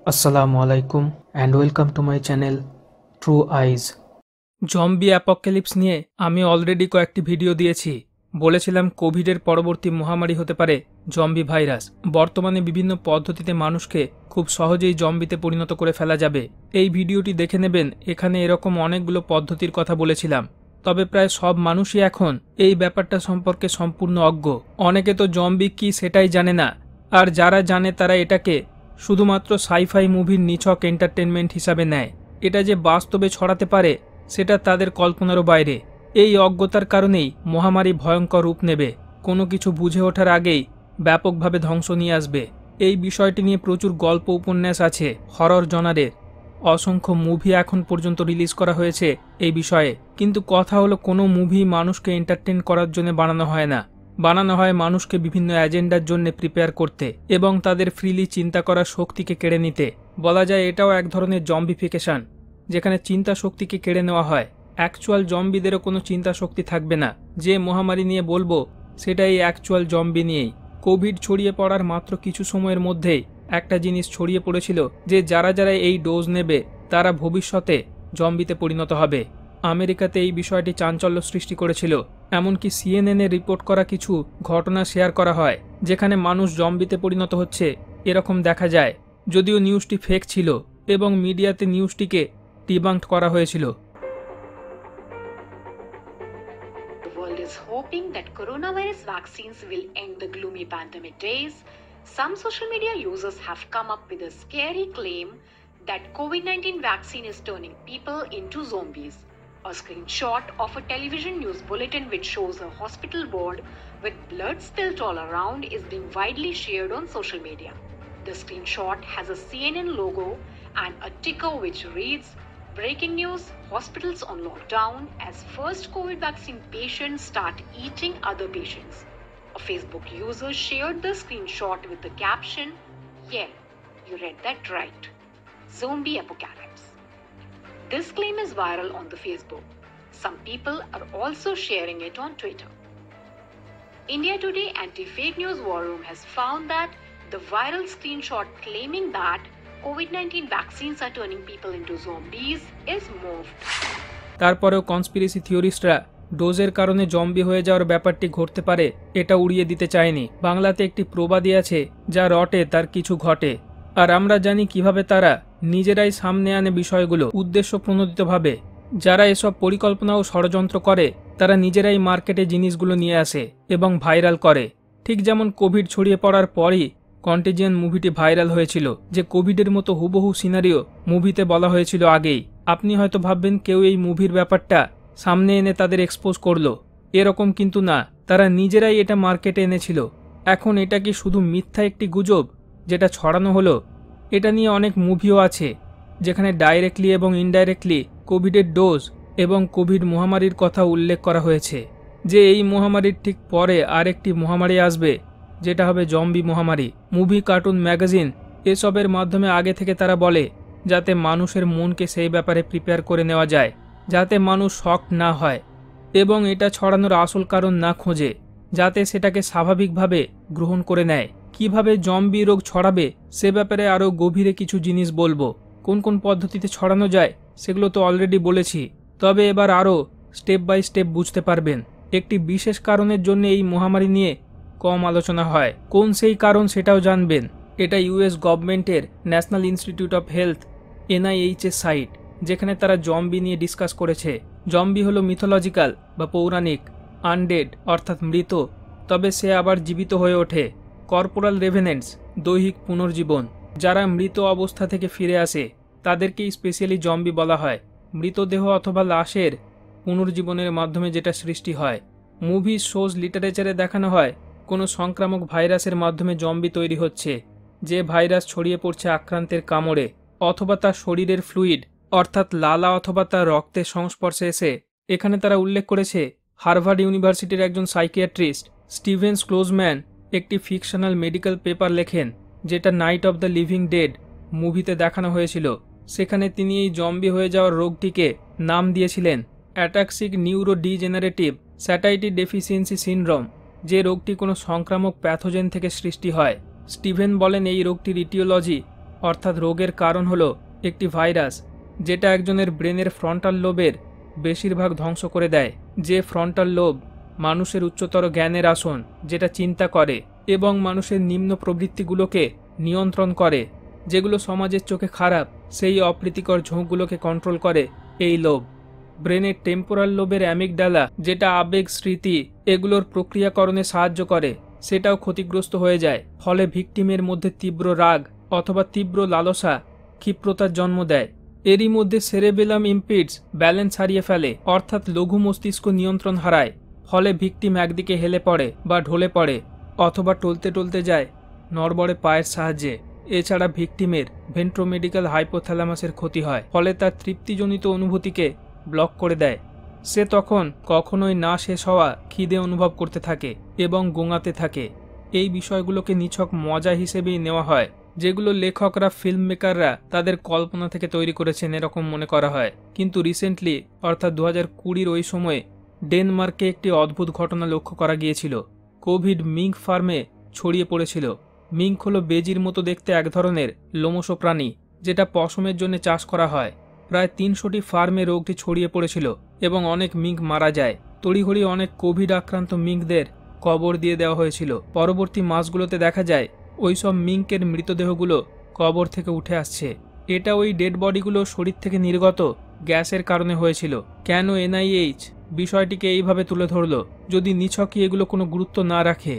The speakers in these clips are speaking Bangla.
Assalamu alaikum and welcome to my channel True Eyes. Zombie apocalypse নিয়ে আমি অলরেডি কয়েকটি ভিডিও দিয়েছি। বলেছিলাম কোভিডের পরবর্তী মহামারী হতে পারে জম্বি ভাইরাস। বর্তমানে বিভিন্ন পদ্ধতিতে মানুষকে খুব সহজেই জম্বিতে পরিণত করে ফেলা যাবে। এই ভিডিওটি দেখে নেবেন, এখানে এরকম অনেকগুলো পদ্ধতির কথা বলেছিলাম। তবে প্রায় সব মানুষই এখন এই ব্যাপারটা সম্পর্কে সম্পূর্ণ অজ্ঞ। অনেকে তো জম্বি কি সেটাই জানে না, আর যারা জানে তারা এটাকে শুধুমাত্র সাইফাই মুভির নিছক এন্টারটেনমেন্ট হিসাবে নেয়। এটা যে বাস্তবে ছড়াতে পারে সেটা তাদের কল্পনারও বাইরে। এই অজ্ঞতার কারণেই মহামারী ভয়ঙ্কর রূপ নেবে, কোনো কিছু বুঝে ওঠার আগেই ব্যাপকভাবে ধ্বংস নিয়ে আসবে। এই বিষয়টি নিয়ে প্রচুর গল্প উপন্যাস আছে, হরর জনারের অসংখ্য মুভি এখন পর্যন্ত রিলিজ করা হয়েছে এই বিষয়ে। কিন্তু কথা হলো, কোনো মুভি মানুষকে এন্টারটেন করার জন্য বানানো হয় না, বানানো হয় মানুষকে বিভিন্ন এজেন্ডার জন্য প্রিপেয়ার করতে এবং তাদের ফ্রিলি চিন্তা করার শক্তিকে কেড়ে নিতে। বলা যায় এটাও এক ধরনের জম্বিফিকেশন, যেখানে চিন্তা শক্তিকে কেড়ে নেওয়া হয়। অ্যাকচুয়াল জম্বিদেরও কোনো চিন্তা শক্তি থাকবে না। যে মহামারী নিয়ে বলবো সেটা এই অ্যাকচুয়াল জম্বি নিয়েই। কোভিড ছড়িয়ে পড়ার মাত্র কিছু সময়ের মধ্যেই একটা জিনিস ছড়িয়ে পড়েছিল যে যারা যারা এই ডোজ নেবে তারা ভবিষ্যতে জম্বিতে পরিণত হবে। আমেরিকাতে এই বিষয়টি চাঞ্চল্য সৃষ্টি করেছিল। এমনকি সিএনএনে রিপোর্ট করা কিছু ঘটনা শেয়ার করা হয় যেখানে মানুষ জম্বিতে পরিণত হচ্ছে এরকম দেখা যায়, যদিও নিউজটি ফেক ছিল এবং মিডিয়াতে নিউজটিকে ডিবাঙ্কড করা হয়েছিল। The world is hoping that coronavirus vaccines will end the gloomy pandemic days. Some social media users have come up with a scary claim that COVID-19 vaccine is turning people into zombies. A screenshot of a television news bulletin which shows a hospital ward with blood spilt all around is being widely shared on social media. The screenshot has a CNN logo and a ticker which reads, "Breaking news, hospitals on lockdown as first COVID vaccine patients start eating other patients." A Facebook user shared the screenshot with the caption, "Yeah, you read that right. Zombie apocalypse." This claim is viral on the Facebook. Some people are also sharing it on Twitter. India Today Anti-Fake News War Room has found that the viral screenshot claiming that COVID-19 vaccines are turning people into zombies is morphed. তারপরেও কনস্পিরেসি থিওরিস্টরা ডোজের কারণে জম্বি হয়ে যাওয়ার ব্যাপারটি ঘটতে পারে এটা উড়িয়ে দিতে চায়নি। বাংলাতে একটি প্রবাদই আছে, যা রটে তার কিছু ঘটে। আর আমরা জানি কিভাবে তারা নিজেরাই সামনে আনে বিষয়গুলো উদ্দেশ্য প্রণোদিতভাবে। যারা এসব পরিকল্পনা ও ষড়যন্ত্র করে তারা নিজেরাই মার্কেটে জিনিসগুলো নিয়ে আসে এবং ভাইরাল করে। ঠিক যেমন কোভিড ছড়িয়ে পড়ার পরই কন্টেজিয়ান মুভিটি ভাইরাল হয়েছিল, যে কোভিডের মতো হুবহু সিনারিও মুভিতে বলা হয়েছিল আগেই। আপনি হয়তো ভাববেন কেউ এই মুভির ব্যাপারটা সামনে এনে তাদের এক্সপোজ করলো, এরকম কিন্তু না, তারা নিজেরাই এটা মার্কেটে এনেছিল। এখন এটা কি শুধু মিথ্যা একটি গুজব যেটা ছড়ানো হলো? এটা নিয়ে অনেক মুভিও আছে যেখানে ডাইরেক্টলি এবং ইনডাইরেক্টলি কোভিডের ডোজ এবং কোভিড মহামারীর কথা উল্লেখ করা হয়েছে, যে এই মহামারীর ঠিক পরে আরেকটি মহামারী আসবে যেটা হবে জম্বি মহামারী। মুভি, কার্টুন, ম্যাগাজিন এসবের মাধ্যমে আগে থেকে তারা বলে যাতে মানুষের মনকে সেই ব্যাপারে প্রিপেয়ার করে নেওয়া যায়, যাতে মানুষ শক না হয় এবং এটা ছড়ানোর আসল কারণ না খোঁজে, যাতে সেটাকে স্বাভাবিকভাবে গ্রহণ করে নেয়। কিভাবে জম্বি রোগ ছড়াবে সে ব্যাপারে আরও গভীরে কিছু জিনিস বলবো। কোন কোন পদ্ধতিতে ছড়ানো যায় সেগুলো তো অলরেডি বলেছি, তবে এবার আরও স্টেপ বাই স্টেপ বুঝতে পারবেন। একটি বিশেষ কারণের জন্য এই মহামারী নিয়ে কম আলোচনা হয়, কোন সেই কারণ সেটাও জানবেন। এটা ইউএস গভর্নমেন্টের national institute of health NIH এর সাইট, যেখানে তারা জম্বি নিয়ে ডিসকাস করেছে। জম্বি হলো মিথোলজিক্যাল বা পৌরাণিক, আনডেড অর্থাৎ মৃত, তবে সে আবার জীবিত হয়ে ওঠে। কর্পোরাল রেভেনেন্টস, দৈহিক পুনর্জীবন, যারা মৃত অবস্থা থেকে ফিরে আসে তাদেরকেই স্পেশালি জম্বি বলা হয়। মৃতদেহ অথবা লাশের পুনর্জীবনের মাধ্যমে যেটা সৃষ্টি হয়। মুভি, শোজ, লিটারেচারে দেখানো হয় কোনো সংক্রামক ভাইরাসের মাধ্যমে জম্বি তৈরি হচ্ছে, যে ভাইরাস ছড়িয়ে পড়ছে আক্রান্তের কামড়ে অথবা তার শরীরের ফ্লুইড অর্থাৎ লালা অথবা তার রক্তের সংস্পর্শে এসে। এখানে তারা উল্লেখ করেছে হার্ভার্ড ইউনিভার্সিটির একজন সাইকিয়াট্রিস্ট স্টিভেন ক্লোজম্যান একটি ফিকশনাল মেডিকেল পেপার লেখেন, যেটা night of the living dead মুভিতে দেখানো হয়েছিল। সেখানে তিনি এই জম্বি হয়ে যাওয়ার রোগটিকে নাম দিয়েছিলেন অ্যাটাক্সিক নিউরোডিজেনারেটিভ স্যাটাইটি ডেফিসিয়েন্সি সিনড্রোম, যে রোগটি কোনো সংক্রামক প্যাথোজেন থেকে সৃষ্টি হয়। স্টিভেন বলেন এই রোগটির ইটিওলজি অর্থাৎ রোগের কারণ হলো একটি ভাইরাস, যেটা একজনের ব্রেনের ফ্রন্টাল লোবের বেশিরভাগ ধ্বংস করে দেয়। যে ফ্রন্টাল লোব মানুষের উচ্চতর জ্ঞানের আসন, যেটা চিন্তা করে এবং মানুষের নিম্ন প্রবৃত্তিগুলোকে নিয়ন্ত্রণ করে, যেগুলো সমাজের চোখে খারাপ, সেই অপ্রীতিকর ঝোঁকগুলোকে কন্ট্রোল করে এই লোব। ব্রেনের টেম্পোরাল লোবের অ্যামিগডালা, যেটা আবেগ, স্মৃতি এগুলোর প্রক্রিয়াকরণে সাহায্য করে, সেটাও ক্ষতিগ্রস্ত হয়ে যায়। ফলে ভিকটিমের মধ্যে তীব্র রাগ অথবা তীব্র লালসা, ক্ষিপ্রতার জন্ম দেয়। এরই মধ্যে সেরেবেলাম ইম্পিডস ব্যালেন্স হারিয়ে ফেলে, অর্থাৎ লঘু মস্তিষ্ক নিয়ন্ত্রণ হারায়। ফলে ভিকটিম একদিকে হেলে পড়ে বা ঢলে পড়ে, অথবা টলতে টলতে যায় নড়বড়ে পায়ের সাহায্যে। এছাড়া ভিকটিমের ভেন্ট্রোমেডিক্যাল হাইপোথ্যালামাসের ক্ষতি হয়, ফলে তার তৃপ্তিজনিত অনুভূতিকে ব্লক করে দেয়। সে তখন কখনোই না শেষ হওয়া খিদে অনুভব করতে থাকে এবং গোঙাতে থাকে। এই বিষয়গুলোকে নিছক মজা হিসেবেই নেওয়া হয়, যেগুলো লেখকরা, ফিল্ম মেকাররা তাদের কল্পনা থেকে তৈরি করেছেন এরকম মনে করা হয়। কিন্তু রিসেন্টলি, অর্থাৎ 2020 ওই সময়ে ডেনমার্কে একটি অদ্ভুত ঘটনা লক্ষ্য করা গিয়েছিল। কোভিড মিঙ্ক ফার্মে ছড়িয়ে পড়েছিল। মিঙ্ক হলো বেজির মতো দেখতে এক ধরনের লোমশ প্রাণী, যেটা পশমের জন্য চাষ করা হয়। প্রায় 300টি ফার্মে রোগটি ছড়িয়ে পড়েছিল এবং অনেক মিঙ্ক মারা যায়। তড়িঘড়ি অনেক কোভিড আক্রান্ত মিঙ্কদের কবর দিয়ে দেওয়া হয়েছিল। পরবর্তী মাসগুলোতে দেখা যায় ওই সব মিঙ্কের মৃতদেহগুলো কবর থেকে উঠে আসছে। এটা ওই ডেড বডিগুলো শরীর থেকে নির্গত গ্যাসের কারণে হয়েছিল। কেন NIH বিষয়টিকে এইভাবে তুলে ধরল, যদি নিছকই এগুলো কোনো গুরুত্ব না রাখে?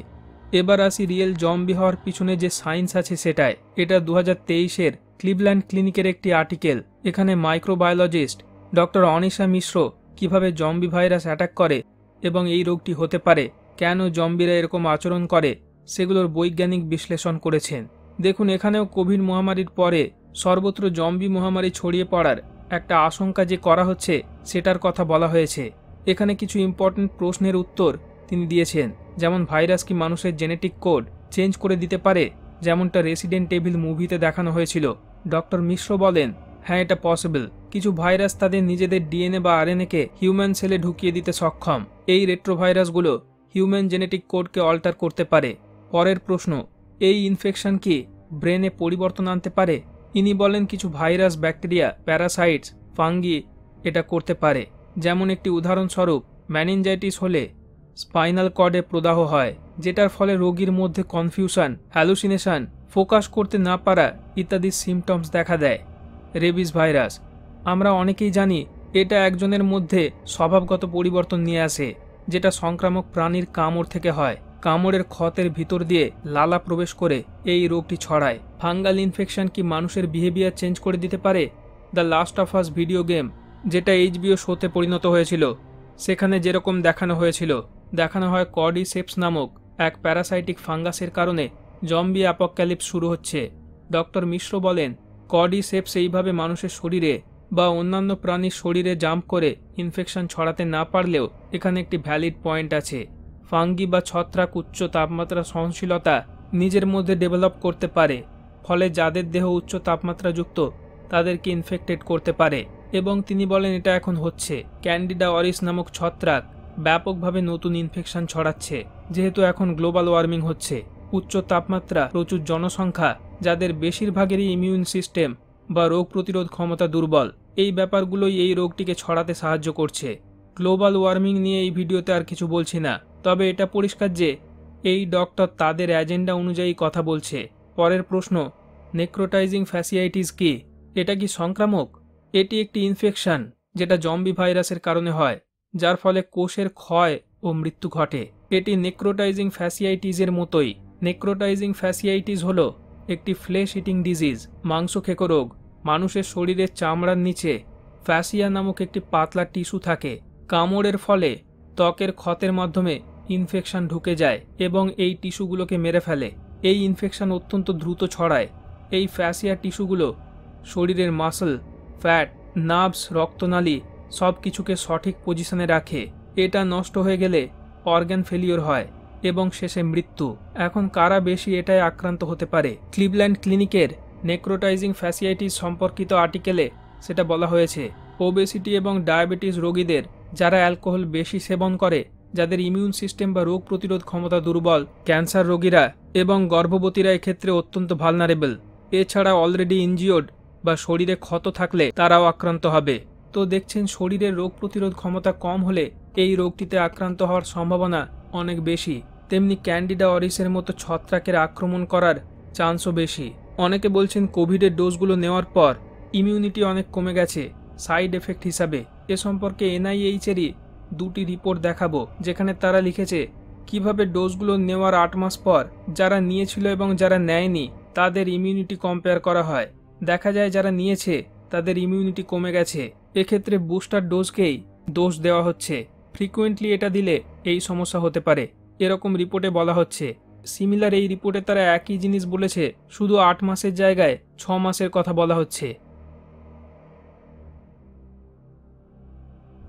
এবার আসি রিয়েল জম্বি হওয়ার পিছনে যে সায়েন্স আছে সেটায়। এটা 2023-এর ক্লিভল্যান্ড ক্লিনিকের একটি আর্টিকেল। এখানে মাইক্রোবায়োলজিস্ট ডক্টর অনিশা মিশ্র কিভাবে জম্বি ভাইরাস অ্যাটাক করে এবং এই রোগটি হতে পারে, কেন জম্বিরা এরকম আচরণ করে, সেগুলোর বৈজ্ঞানিক বিশ্লেষণ করেছেন। দেখুন, এখানেও কোভিড মহামারীর পরে সর্বত্র জম্বি মহামারী ছড়িয়ে পড়ার একটা আশঙ্কা যে করা হচ্ছে, সেটার কথা বলা হয়েছে। এখানে কিছু ইম্পর্টেন্ট প্রশ্নের উত্তর তিনি দিয়েছেন, যেমন ভাইরাস কি মানুষের জেনেটিক কোড চেঞ্জ করে দিতে পারে, যেমনটা রেসিডেন্ট এভিল মুভিতে দেখানো হয়েছিল। ডক্টর মিশ্র বলেন, হ্যাঁ, এটা পসিবল। কিছু ভাইরাস তাদের নিজেদের DNA বা RNA কে হিউম্যান সেলে ঢুকিয়ে দিতে সক্ষম। এই রেট্রোভাইরাসগুলো হিউম্যান জেনেটিক কোডকে অল্টার করতে পারে। পরের প্রশ্ন, এই ইনফেকশন কি ব্রেনে পরিবর্তন আনতে পারে? ইনি বলেন, কিছু ভাইরাস, ব্যাকটেরিয়া, প্যারাসাইটস, ফাঙ্গি এটা করতে পারে। যেমন একটি উদাহরণস্বরূপ, ম্যানিনজাইটিস হলে স্পাইনাল কর্ডে প্রদাহ হয়, যেটার ফলে রোগীর মধ্যে কনফিউশন, হ্যালুসিনেশন, ফোকাস করতে না পারা ইত্যাদি সিমটমস দেখা দেয়। রেবিস ভাইরাস, আমরা অনেকেই জানি এটা একজনের মধ্যে স্বভাবগত পরিবর্তন নিয়ে আসে, যেটা সংক্রামক প্রাণীর কামড় থেকে হয়। কামড়ের ক্ষতের ভিতর দিয়ে লালা প্রবেশ করে এই রোগটি ছড়ায়। ফাঙ্গাল ইনফেকশন কি মানুষের বিহেভিয়ার চেঞ্জ করে দিতে পারে? The last of us video game, যেটা HBO শোতে পরিণত হয়েছিল, সেখানে যেরকম দেখানো হয়েছিল, দেখানো হয় কর্ডিসেপস নামক এক প্যারাসাইটিক ফাঙ্গাসের কারণে জম্বি অ্যাপোক্যালিপস শুরু হচ্ছে। ডক্টর মিশ্র বলেন, কর্ডিসেপস এইভাবে মানুষের শরীরে বা অন্যান্য প্রাণীর শরীরে জাম্প করে ইনফেকশন ছড়াতে না পারলেও এখানে একটি ভ্যালিড পয়েন্ট আছে। ফাঙ্গি বা ছত্রাক উচ্চ তাপমাত্রা সহনশীলতা নিজের মধ্যে ডেভেলপ করতে পারে, ফলে যাদের দেহ উচ্চ তাপমাত্রাযুক্ত তাদেরকে ইনফেক্টেড করতে পারে। এবং তিনি বলেন এটা এখন হচ্ছে। ক্যান্ডিডা অরিস নামক ছত্রাক ব্যাপকভাবে নতুন ইনফেকশন ছড়াচ্ছে, যেহেতু এখন গ্লোবাল ওয়ার্মিং হচ্ছে। উচ্চ তাপমাত্রা, প্রচুর জনসংখ্যা, যাদের বেশিরভাগেরই ইমিউন সিস্টেম বা রোগ প্রতিরোধ ক্ষমতা দুর্বল, এই ব্যাপারগুলোই এই রোগটিকে ছড়াতে সাহায্য করছে। গ্লোবাল ওয়ার্মিং নিয়ে এই ভিডিওতে আর কিছু বলছি না, তবে এটা পরিষ্কার যে এই ডক্টর তাদের এজেন্ডা অনুযায়ী কথা বলছে। পরের প্রশ্ন, নেক্রোটাইজিং ফ্যাসিয়াইটিস কি? এটা কি সংক্রামক? এটি একটি ইনফেকশন যেটা জম্বি ভাইরাসের কারণে হয়, যার ফলে কোষের ক্ষয় ও মৃত্যু ঘটে। এটি নেক্রোটাইজিং ফ্যাসিয়াইটিসের মতোই। নেক্রোটাইজিং ফ্যাসিয়াইটিস হলো একটি ফ্লেশ ইটিং ডিজিজ, মাংস খেকো রোগ। মানুষের শরীরের চামড়ার নিচে ফ্যাসিয়া নামক একটি পাতলা টিস্যু থাকে। কামড়ের ফলে ত্বকের ক্ষতের মাধ্যমে ইনফেকশন ঢুকে যায় এবং এই টিস্যুগুলোকে মেরে ফেলে। এই ইনফেকশন অত্যন্ত দ্রুত ছড়ায়। এই ফ্যাসিয়া টিস্যুগুলো শরীরের মাসল, ফ্যাট, নার্ভস, রক্তনালী সব কিছুকে সঠিক পজিশনে রাখে। এটা নষ্ট হয়ে গেলে অর্গান ফেলিওর হয় এবং শেষে মৃত্যু। এখন কারা বেশি এটায় আক্রান্ত হতে পারে? ক্লিভল্যান্ড ক্লিনিকের নেক্রোটাইজিং ফ্যাসিয়াইটিস সম্পর্কিত আর্টিকেলে সেটা বলা হয়েছে, ওবেসিটি এবং ডায়াবেটিস রোগীদের, যারা অ্যালকোহল বেশি সেবন করে, যাদের ইমিউন সিস্টেম বা রোগ প্রতিরোধ ক্ষমতা দুর্বল, ক্যান্সার রোগীরা এবং গর্ভবতীরা এক্ষেত্রে অত্যন্ত ভালনারেবল। এছাড়া অলরেডি ইনজিওর্ড বা শরীরে ক্ষত থাকলে তারাও আক্রান্ত হবে। তো দেখছেন, শরীরের রোগ প্রতিরোধ ক্ষমতা কম হলে এই রোগটিতে আক্রান্ত হওয়ার সম্ভাবনা অনেক বেশি। তেমনি ক্যান্ডিডা অরিসের মতো ছত্রাকের আক্রমণ করার চান্সও বেশি। অনেকে বলছেন কোভিডের ডোজগুলো নেওয়ার পর ইমিউনিটি অনেক কমে গেছে সাইড এফেক্ট হিসাবে। এ সম্পর্কে এনআইএইচেরই 2টি রিপোর্ট দেখাবো, যেখানে তারা লিখেছে কিভাবে ডোজগুলো নেওয়ার 8 মাস পর যারা নিয়েছিল এবং যারা নেয়নি তাদের ইমিউনিটি কম্পেয়ার করা হয়। দেখা যায় যারা নিয়েছে তাদের ইমিউনিটি কমে গেছে। এক্ষেত্রে বুস্টার ডোজকেই দোষ দেওয়া হচ্ছে। ফ্রিকুয়েন্টলি এটা দিলে এই সমস্যা হতে পারে, এরকম রিপোর্টে বলা হচ্ছে। সিমিলার এই রিপোর্টে তারা একই জিনিস বলেছে, শুধু 8 মাসের জায়গায় 6 মাসের কথা বলা হচ্ছে।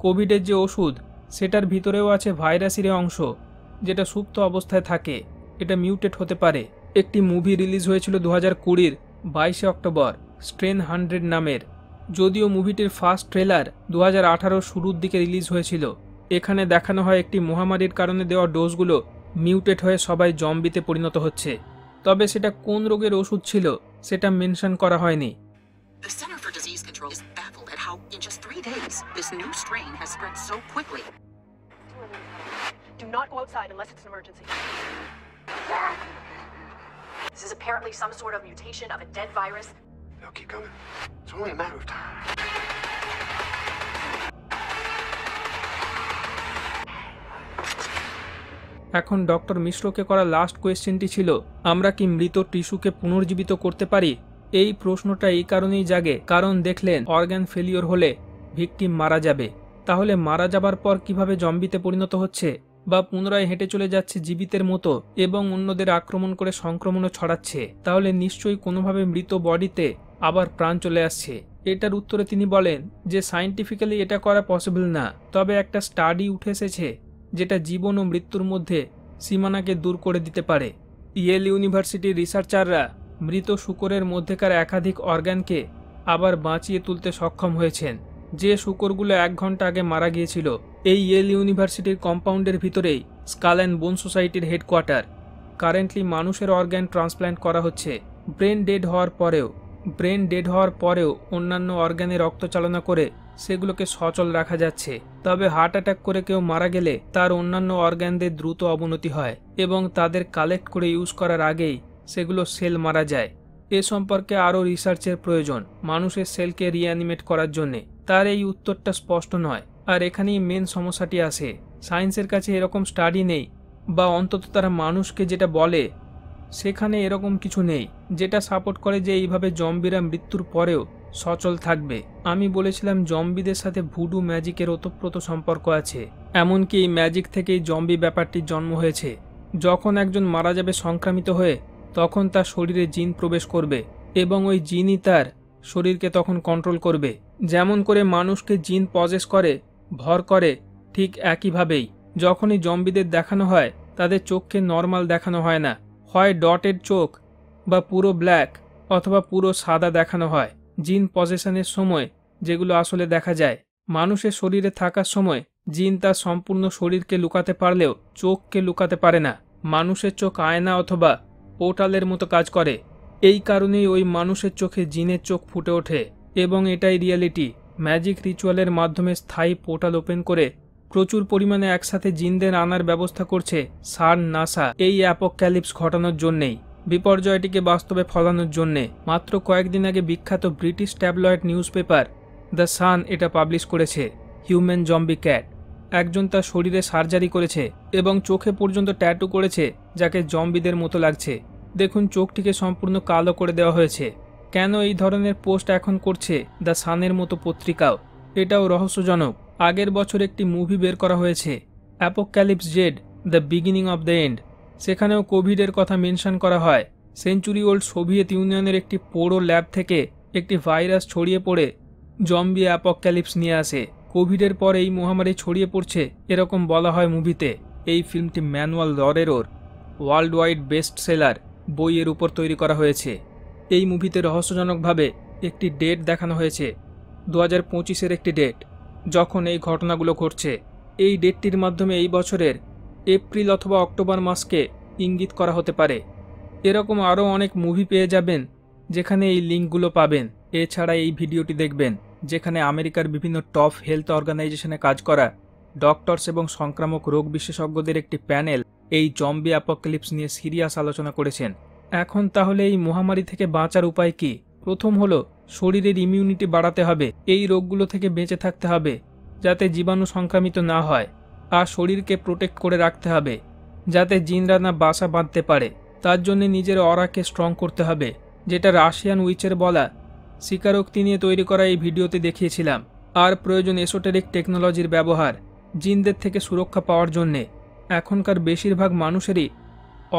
কোভিডের যে ওষুধ, সেটার ভিতরেও আছে ভাইরাসের অংশ, যেটা সুপ্ত অবস্থায় থাকে। এটা মিউটেট হতে পারে। একটি মুভি রিলিজ হয়েছিল 2020-র 22 অক্টোবর, স্ট্রেন 100 নামের। যদিও মুভিটির ফার্স্ট ট্রেলার 2018 শুরুর দিকে রিলিজ হয়েছিল। এখানে দেখানো হয় একটি মহামারীর কারণে দেওয়া ডোজগুলো মিউটেট হয়ে সবাই জম্বিতে পরিণত হচ্ছে। তবে সেটা কোন রোগের ওষুধ ছিল সেটা মেনশন করা হয়নি। The Center for Disease Control is baffled at how, in just 3 days, this new strain has spread so quickly. Do not go outside unless it's an emergency. This is apparently some sort of mutation of a dead virus. They'll keep coming. It's only a matter of time. এখন ডক্টর মিশ্রকে করা লাস্ট কোয়েশ্চেনটি ছিল, আমরা কি মৃত টিস্যুকে পুনর্জীবিত করতে পারি? এই প্রশ্নটা এই কারণেই জাগে কারণ দেখলেন অর্গান ফেলিওর হলে ভিকটিম মারা যাবে। তাহলে মারা যাবার পর কিভাবে জম্বিতে পরিণত হচ্ছে বা পুনরায় হেঁটে চলে যাচ্ছে জীবিতের মতো এবং অন্যদের আক্রমণ করে সংক্রমণও ছড়াচ্ছে, তাহলে নিশ্চয়ই কোনোভাবে মৃত বডিতে আবার প্রাণ চলে আসছে। এটার উত্তরে তিনি বলেন যে সায়েন্টিফিক্যালি এটা করা পসিবল না, তবে একটা স্টাডি উঠে এসেছে যেটা জীবন ও মৃত্যুর মধ্যে সীমানাকে দূর করে দিতে পারে। ইয়েল ইউনিভার্সিটির রিসার্চাররা মৃত শূকরের মধ্যেকার একাধিক অর্গানকে আবার বাঁচিয়ে তুলতে সক্ষম হয়েছেন, যে শূকরগুলো 1 ঘন্টা আগে মারা গিয়েছিল। এই ইয়েল ইউনিভার্সিটির কম্পাউন্ডের ভিতরেই স্কাল অ্যান্ড বোন সোসাইটির হেডকোয়ার্টার। কারেন্টলি মানুষের অর্গান ট্রান্সপ্ল্যান্ট করা হচ্ছে। ব্রেন ডেড হওয়ার পরেও অন্যান্য অর্গানে রক্ত চালনা করে সেগুলোকে সচল রাখা যাচ্ছে। তবে হার্ট অ্যাটাক করে কেউ মারা গেলে তার অন্যান্য অর্গানদের দ্রুত অবনতি হয় এবং তাদের কালেক্ট করে ইউজ করার আগেই সেগুলো সেল মারা যায়। এ সম্পর্কে আরও রিসার্চের প্রয়োজন মানুষের সেলকে রিঅ্যানিমেট করার জন্যে। তার এই উত্তরটা স্পষ্ট নয়। আর এখানেই মেন সমস্যাটি আসে, সায়েন্সের কাছে এরকম স্টাডি নেই, বা অন্তত তারা মানুষকে যেটা বলে সেখানে এরকম কিছু নেই যেটা সাপোর্ট করে যে এইভাবে জম্বিরা মৃত্যুর পরেও সচল থাকবে। আমি বলেছিলাম জম্বিদের সাথে ভুডু ম্যাজিকের ওতপ্রোত সম্পর্ক আছে। এমনকি এই ম্যাজিক থেকেই জম্বি ব্যাপারটির জন্ম হয়েছে। যখন একজন মারা যাবে সংক্রামিত হয়ে, তখন তার শরীরে জিন প্রবেশ করবে এবং ওই জিনই তার শরীরকে তখন কন্ট্রোল করবে। যেমন করে মানুষকে জিন পজেস করে, ভর করে, ঠিক একইভাবেই যখনই জম্বিদের দেখানো হয় তাদের চোখকে নর্মাল দেখানো হয় না, হয় ডটেড চোখ বা পুরো ব্ল্যাক অথবা পুরো সাদা দেখানো হয়। জিন পজেশনের সময় যেগুলো আসলে দেখা যায়, মানুষের শরীরে থাকার সময় জিন তার সম্পূর্ণ শরীরকে লুকাতে পারলেও চোখকে লুকাতে পারে না। মানুষের চোখ আয়না অথবা পোর্টালের মতো কাজ করে। এই কারণেই ওই মানুষের চোখে জিনের চোখ ফুটে ওঠে এবং এটাই রিয়েলিটি। ম্যাজিক রিচুয়ালের মাধ্যমে স্থায়ী পোর্টাল ওপেন করে প্রচুর পরিমাণে একসাথে জিনদের আনার ব্যবস্থা করছে সান নাসা এই অ্যাপোক্যালিপস ঘটানোর জন্যেই, বিপর্যয়টিকে বাস্তবে ফলানোর জন্যে। মাত্র কয়েকদিন আগে বিখ্যাত British tabloid news paper the sun এটা পাবলিশ করেছে। হিউম্যান জম্বি ক্যাট, একজন তার শরীরে সার্জারি করেছে এবং চোখে পর্যন্ত ট্যাটু করেছে যাকে জম্বিদের মতো লাগছে। দেখুন, চোখটিকে সম্পূর্ণ কালো করে দেওয়া হয়েছে। কেন এই ধরনের পোস্ট এখন করছে দ্য সানের মতো পত্রিকাও, এটাও রহস্যজনক। আগের বছর একটি মুভি বের করা হয়েছে, apocalypse Z the beginning of the end. সেখানেও কোভিডের কথা মেনশন করা হয়। সেঞ্চুরি ওল্ড সোভিয়েত ইউনিয়নের একটি পোড়ো ল্যাব থেকে একটি ভাইরাস ছড়িয়ে পড়ে জম্বি অ্যাপোক্যালিপস নিয়ে আসে। কোভিডের পর এই মহামারী ছড়িয়ে পড়ছে এরকম বলা হয় মুভিতে। এই ফিল্মটি ম্যানুয়াল লরেরোর ওয়ার্ল্ড ওয়াইড বেস্ট সেলার বইয়ের উপর তৈরি করা হয়েছে। এই মুভিতে রহস্যজনকভাবে একটি ডেট দেখানো হয়েছে, 2025-এর একটি ডেট, যখন এই ঘটনাগুলো ঘটছে। এই ডেটটির মাধ্যমে এই বছরের এপ্রিল অথবা অক্টোবর মাসকে ইঙ্গিত করা হতে পারে। এরকম আরও অনেক মুভি পেয়ে যাবেন যেখানে এই লিঙ্কগুলো পাবেন। এছাড়া এই ভিডিওটি দেখবেন যেখানে আমেরিকার বিভিন্ন টপ হেলথ অর্গানাইজেশনে কাজ করা ডক্টরস এবং সংক্রামক রোগ বিশেষজ্ঞদের একটি প্যানেল এই জম্বি অ্যাপোক্যালিপস নিয়ে সিরিয়াস আলোচনা করেছেন। এখন তাহলে এই মহামারী থেকে বাঁচার উপায় কি? প্রথম হলো শরীরের ইমিউনিটি বাড়াতে হবে। এই রোগগুলো থেকে বেঁচে থাকতে হবে যাতে জীবাণু সংক্রামিত না হয়, আর শরীরকে প্রোটেক্ট করে রাখতে হবে যাতে জিনরা না বাসা বাঁধতে পারে। তার জন্য নিজের অরাকে স্ট্রং করতে হবে, যেটা রাশিয়ান উইচের বলা স্বীকারোক্তি নিয়ে তৈরি করা এই ভিডিওতে দেখিয়েছিলাম। আর প্রয়োজন এসোটেরিক টেকনোলজির ব্যবহার জিনদের থেকে সুরক্ষা পাওয়ার জন্যে। এখনকার বেশিরভাগ মানুষেরই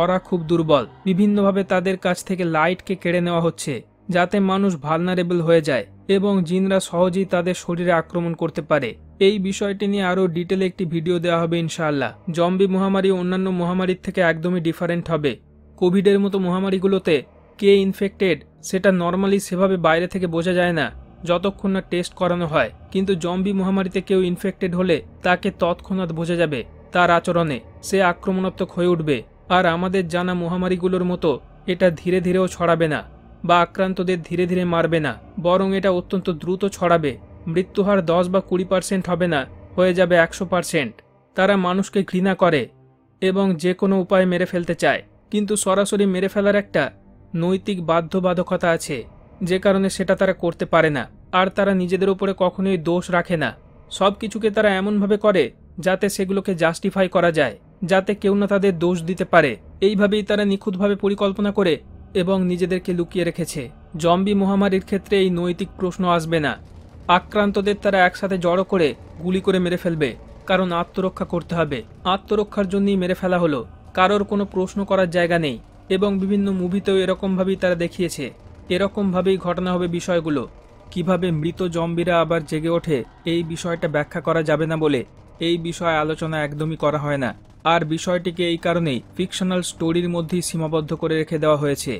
অরা খুব দুর্বল, বিভিন্নভাবে তাদের কাছ থেকে লাইটকে কেড়ে নেওয়া হচ্ছে যাতে মানুষ ভালনারেবল হয়ে যায় এবং জিনরা সহজেই তাদের শরীরে আক্রমণ করতে পারে। এই বিষয়টি নিয়ে আরও ডিটেলে একটি ভিডিও দেওয়া হবে ইনশাআল্লাহ। জম্বি মহামারী অন্যান্য মহামারীর থেকে একদমই ডিফারেন্ট হবে। কোভিডের মতো মহামারীগুলোতে কে ইনফেক্টেড সেটা নর্মালি সেভাবে বাইরে থেকে বোঝা যায় না যতক্ষণ না টেস্ট করানো হয়, কিন্তু জম্বি মহামারীতে কেউ ইনফেক্টেড হলে তাকে তৎক্ষণাৎ বোঝা যাবে তার আচরণে, সে আক্রমণাত্মক হয়ে উঠবে। আর আমাদের জানা মহামারীগুলোর মতো এটা ধীরে ধীরেও ছড়াবে না বা আক্রান্তদের ধীরে ধীরে মারবে না, বরং এটা অত্যন্ত দ্রুত ছড়াবে। মৃত্যুহার 10 বা 20% হবে না, হয়ে যাবে 100%। তারা মানুষকে ঘৃণা করে এবং যে কোনো উপায়ে মেরে ফেলতে চায়, কিন্তু সরাসরি মেরে ফেলার একটা নৈতিক বাধ্যবাধকতা আছে যে কারণে সেটা তারা করতে পারে না। আর তারা নিজেদের উপরে কখনোই দোষ রাখে না। সব কিছুকে তারা এমনভাবে করে যাতে সেগুলোকে জাস্টিফাই করা যায়, যাতে কেউ না তাদের দোষ দিতে পারে। এইভাবেই তারা নিখুঁতভাবে পরিকল্পনা করে এবং নিজেদেরকে লুকিয়ে রেখেছে। জম্বি মহামারীর ক্ষেত্রে এই নৈতিক প্রশ্ন আসবে না। আক্রান্তদের তারা একসাথে জড়ো করে গুলি করে মেরে ফেলবে, কারণ আত্মরক্ষা করতে হবে। আত্মরক্ষার জন্যই মেরে ফেলা হলো, কারোর কোনো প্রশ্ন করার জায়গা নেই। এবং বিভিন্ন মুভিতেও এরকমভাবেই তারা দেখিয়েছে। এরকমভাবেই ঘটনা হবে বিষয়গুলো। কিভাবে মৃত জম্বিরা আবার জেগে ওঠে এই বিষয়টা ব্যাখ্যা করা যাবে না বলে এই বিষয়ে আলোচনা একদমই করা হয় না। আর বিষয়টিকে এই কারণেই ফিকশনাল স্টোরির মধ্যেই সীমাবদ্ধ করে রেখে দেওয়া হয়েছে।